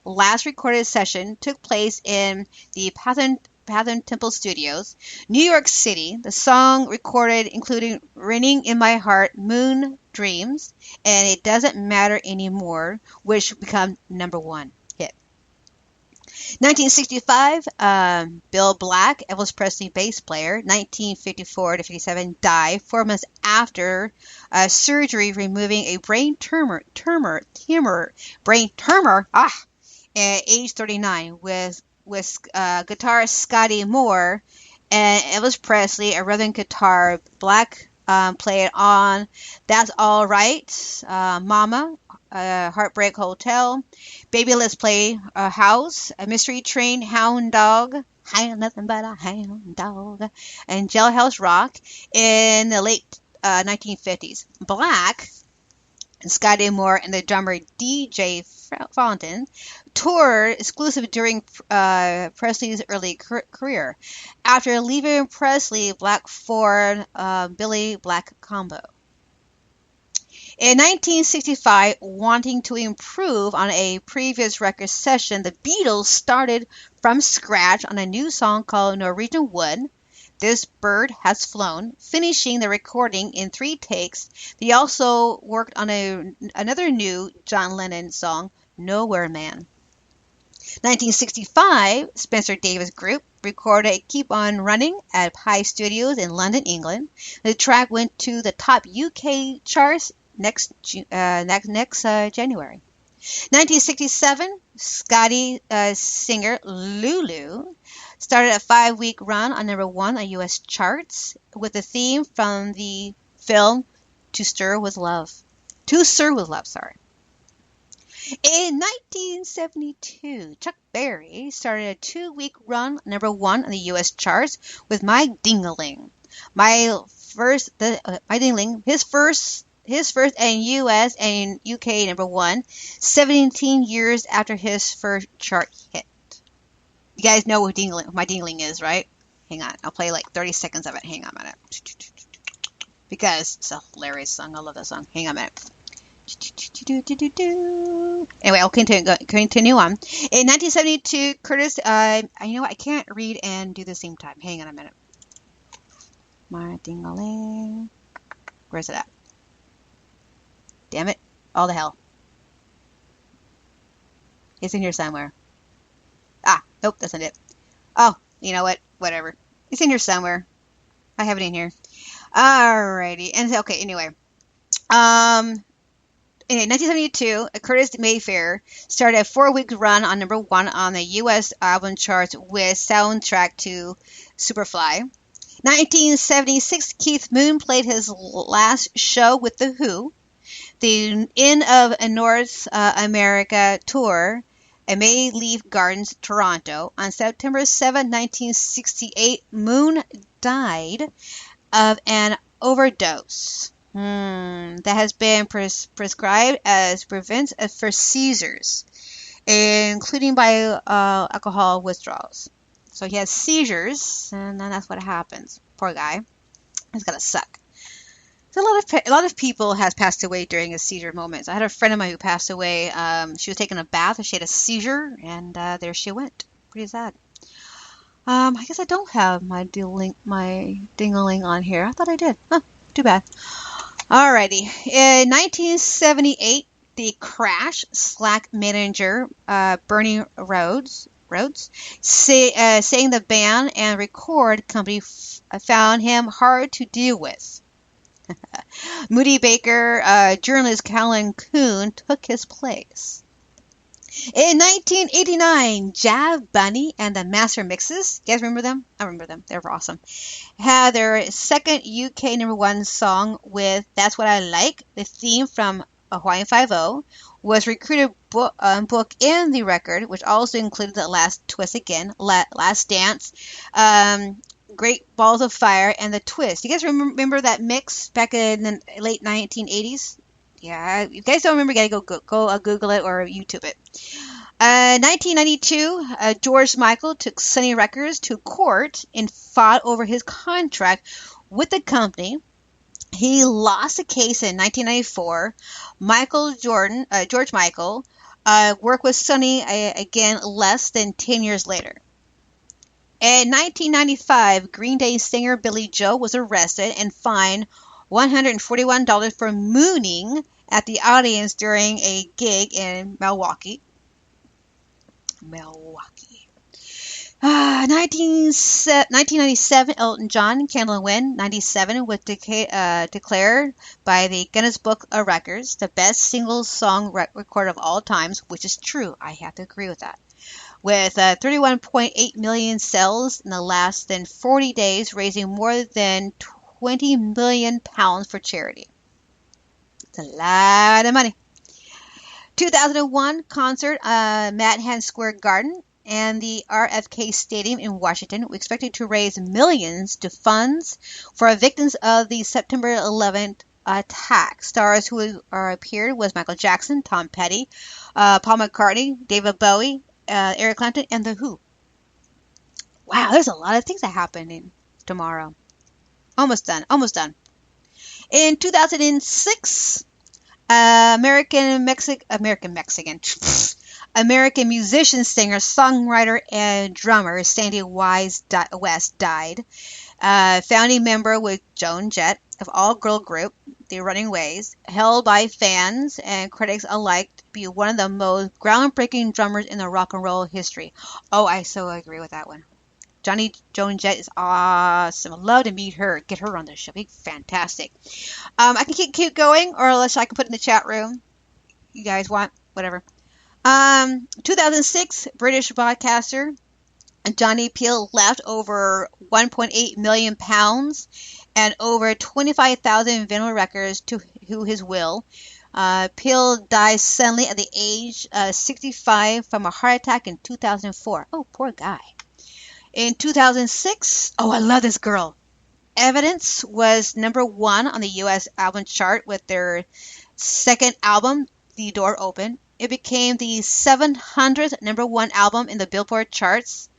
last recorded session took place in the Pathum Temple Studios, New York City. The song recorded including Raining in My Heart, Moon Dreams, and It Doesn't Matter Anymore, which become #1 hit. 1965, Bill Black, Elvis Presley bass player, 1954 to 57, died 4 months after surgery removing a brain tumor at age 39 with guitarist Scotty Moore and Elvis Presley, a rhythm guitar. Black played on That's All Right, Mama, Heartbreak Hotel, Baby Let's Play House, A Mystery Train, Hound Dog, Nothing But a Hound Dog, and Jailhouse Rock in the late 1950s. Black, Scotty Moore, and the drummer DJ Fountain toured exclusive during Presley's early career. After leaving Presley, Black formed Billy Black Combo. In 1965, wanting to improve on a previous record session, the Beatles started from scratch on a new song called Norwegian Wood. This Bird Has Flown, finishing the recording in 3 takes. They also worked on another new John Lennon song, Nowhere Man. 1965, Spencer Davis Group recorded Keep On Running at Pye Studios in London, England. The track went to the top UK charts next January. 1967, Scotty singer Lulu started a 5-week run on #1 on U.S. charts with the theme from the film To Stir With Love. In 1972, Chuck Berry started a 2-week run on #1 on the U.S. charts with My Ding-a-Ling. His first and U.S. and UK #1, 17 years after his first chart hit. You guys know what My Ding-a-Ling is, right? Hang on, I'll play like 30 seconds of it. Hang on a minute. Because it's a hilarious song. I love that song. Hang on a minute. Anyway, I'll continue on. In 1972, Curtis, I can't read and do the same time. Hang on a minute. My Ding-a-Ling. Where's it at? Damn it. All the hell. It's in here somewhere. Nope, that's not it. Oh, you know what? Whatever. It's in here somewhere. I have it in here. Alrighty. And okay, anyway. In 1972, Curtis Mayfield started a 4-week run on #1 on the U.S. album charts with soundtrack to Superfly. 1976, Keith Moon played his last show with The Who. The end of a North America tour at May Leaf Gardens, Toronto. On September 7, 1968, Moon died of an overdose that has been prescribed as prevention for seizures, including by alcohol withdrawals. So he has seizures, and then that's what happens. Poor guy. It's gotta suck. So a lot of people has passed away during a seizure moments. I had a friend of mine who passed away. She was taking a bath and she had a seizure, and there she went. Pretty sad. I guess I don't have my ding-a-ling on here. I thought I did. Huh, too bad. Alrighty. In 1978, the Crash Slack manager, Bernie Rhodes, saying the band and record company found him hard to deal with. Moody Baker, journalist Callan Kuhn took his place. In 1989, Jav Bunny and the Master Mixes, you guys remember them? I remember them. They were awesome. Had their second UK #1 song with That's What I Like. The theme from Hawaiian Five-0 was recruited book in the record, which also included the Last Twist Again, Last Dance, Great Balls of Fire, and The Twist. You guys remember that mix back in the late 1980s? Yeah, if you guys don't remember, you gotta go Google it or YouTube it. 1992, George Michael took Sony Records to court and fought over his contract with the company. He lost the case in 1994. George Michael Work with Sonny again less than 10 years later. In 1995, Green Day singer Billy Joel was arrested and fined $141 for mooning at the audience during a gig in Milwaukee. 1997, Elton John, Candle in Wind, 97, was declared by the Guinness Book of Records the best single song record of all times, which is true. I have to agree with that. With 31.8 million sales in the last than 40 days, raising more than £20 million for charity. It's a lot of money. 2001 concert, Manhattan Square Garden and the RFK Stadium in Washington. We expected to raise millions to funds for victims of the September 11th attack. Stars who appeared was Michael Jackson, Tom Petty, Paul McCartney, David Bowie, Eric Clapton, and The Who. Wow, there's a lot of things that happen tomorrow. Almost done. In 2006, American musician, singer, songwriter, and drummer Sandy West died. Founding member with Joan Jett of all-girl group The Running Ways, held by fans and critics alike to be one of the most groundbreaking drummers in the rock and roll history. Oh, I so agree with that one. Joan Jett is awesome. I'd love to meet her. Get her on the show. Be fantastic. I can keep going, or unless I can put it in the chat room. You guys want? Whatever. 2006, British broadcaster Johnny Peel left over £1.8 million and over 25,000 vinyl records to his will. Peel died suddenly at the age of 65 from a heart attack in 2004. Oh, poor guy. In 2006, I love this girl. Evidence was #1 on the U.S. album chart with their second album, The Door Open. It became the 700th #1 album in the Billboard charts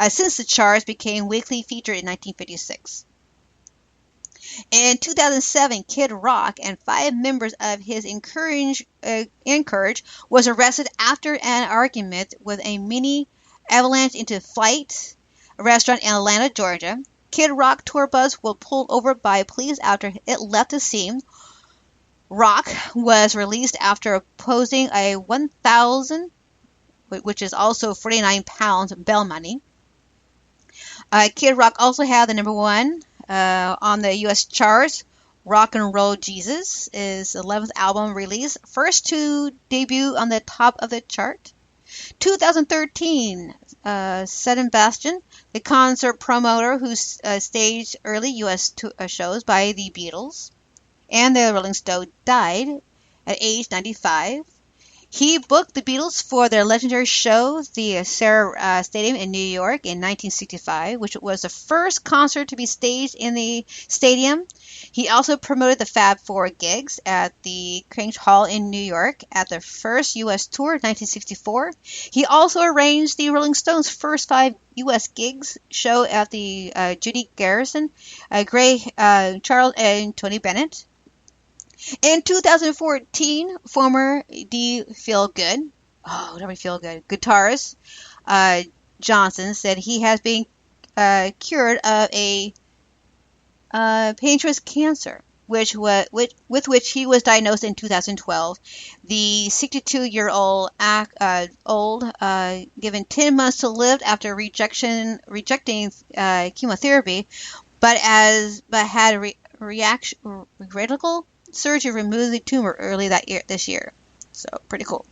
since the charts became weekly featured in 1956. In 2007, Kid Rock and 5 members of his Encourage was arrested after an argument with a mini avalanche into Flight, a restaurant in Atlanta, Georgia. Kid Rock tour bus was pulled over by police after it left the scene. Rock was released after posing a $1,000, which is also 49 pounds, bail money. Kid Rock also had the #1 on the U.S. charts. Rock and Roll Jesus is 11th album release, first to debut on the top of the chart. 2013, Sebastian, the concert promoter who staged early U.S. shows by the Beatles and the Rolling Stones, died at age 95. He booked the Beatles for their legendary show, the Sarah Stadium in New York in 1965, which was the first concert to be staged in the stadium. He also promoted the Fab Four gigs at the Cranch Hall in New York at their first U.S. tour in 1964. He also arranged the Rolling Stones' first 5 U.S. gigs show at the Judy Garrison, Gray Charles, and Tony Bennett. In 2014, former D. Feelgood, guitarist Johnson said he has been cured of a pancreas cancer, with which he was diagnosed in 2012. The 62-year-old given 10 months to live after rejecting chemotherapy, but had radical surgery removed the tumor early this year. So pretty cool.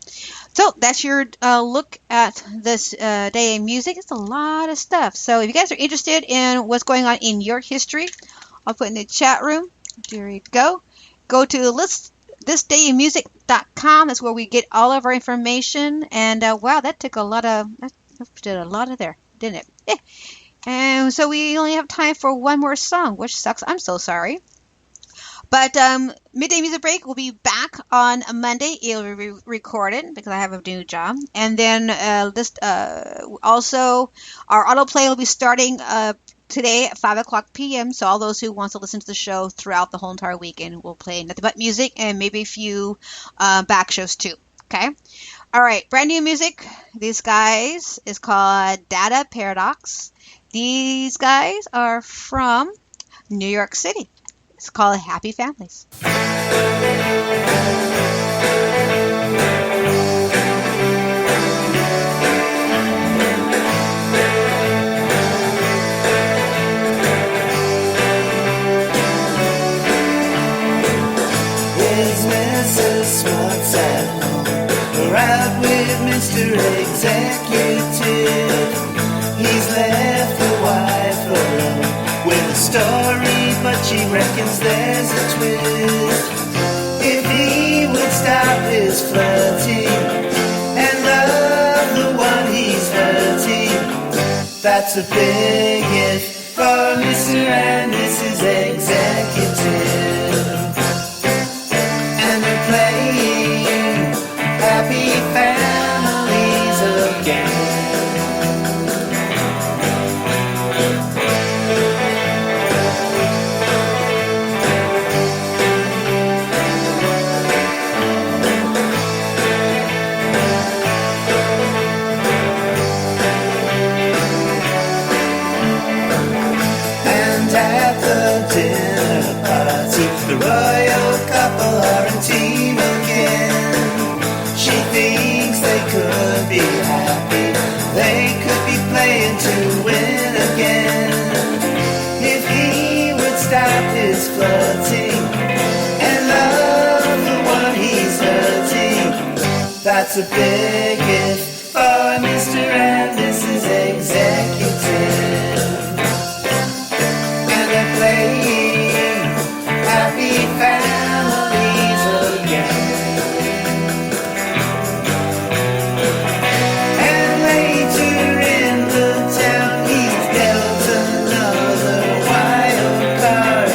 So that's your look at this day in music. It's a lot of stuff. So if you guys are interested in what's going on in your history, I'll put in the chat room. There you go. Go to thisdayinmusic.com. That's where we get all of our information. And wow, that did a lot of there, didn't it? Yeah. And so we only have time for one more song, which sucks. I'm so sorry. But Midday Music Break will be back on a Monday. It'll be recorded because I have a new job. And then also our autoplay will be starting today at 5 o'clock p.m. So all those who want to listen to the show throughout the whole entire weekend will play nothing but music and maybe a few back shows too. Okay? All right, brand new music. These guys is called Data Paradox. These guys are from New York City. It's called Happy Families. Is Mrs. Smarts at home? Or out with Mr. Executive? He's left the wife alone with a story, but she reckons there's a twist. If he would stop his flirting and love the one he's hurting, that's a big if for Mr. and Mrs. Executive. And they're playing Happy Families again. And at the dinner party, the royal couple are a team again. She thinks they could be happy, they could be playing to win again. If he would stop his flirting and love the one he's hurting, that's a big if for Mr. and Mrs. Executive. And they're playing Happy Families again. And later in the town, he's dealt another wild card.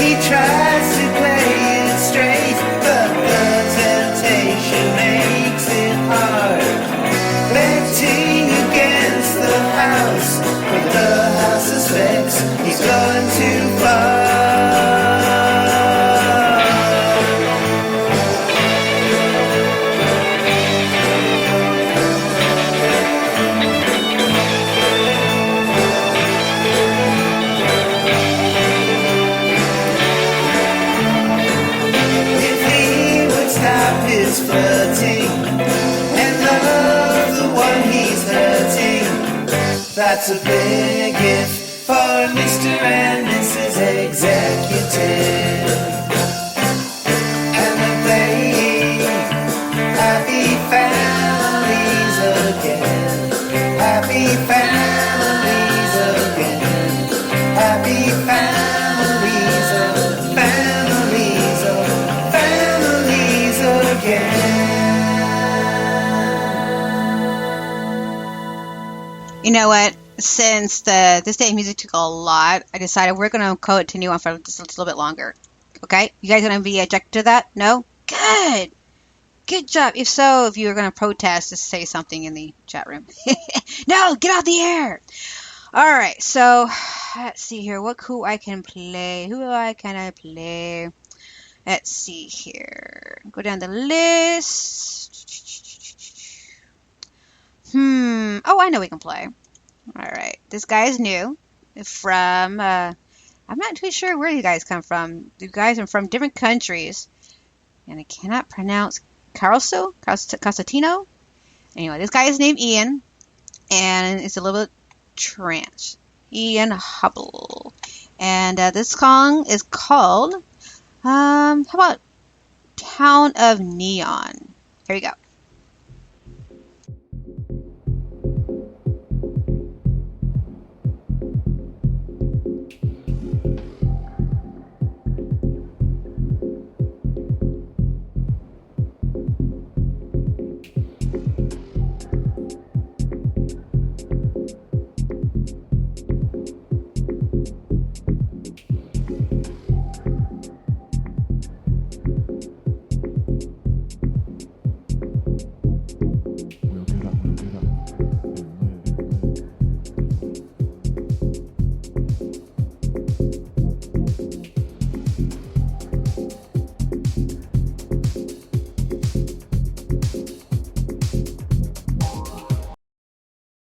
He tries to play it straight, but the temptation makes it hard. Betting against the house, but the house suspects he's going too far. If he would stop his flirting and love the one he's hurting, that's a big if for Mr. and Mrs. Executive. And they're playing Happy Families again. Happy Families again. Happy Families families again. You know what? Since this day of music took a lot, I decided we're going to continue on for just a little bit longer. Okay? You guys going to be objected to that? No? Good! Good job. If so, if you're going to protest, just say something in the chat room. No! Get out the air! Alright, so let's see here. Who I can play? Can I play? Let's see here. Go down the list. Oh, I know we can play. Alright, this guy is new. From, I'm not too sure where you guys come from. You guys are from different countries. And I cannot pronounce Casatino. Anyway, this guy is named Ian. And it's a little bit trance. Ian Hubble. And this song is called, how about Town of Neon? Here we go.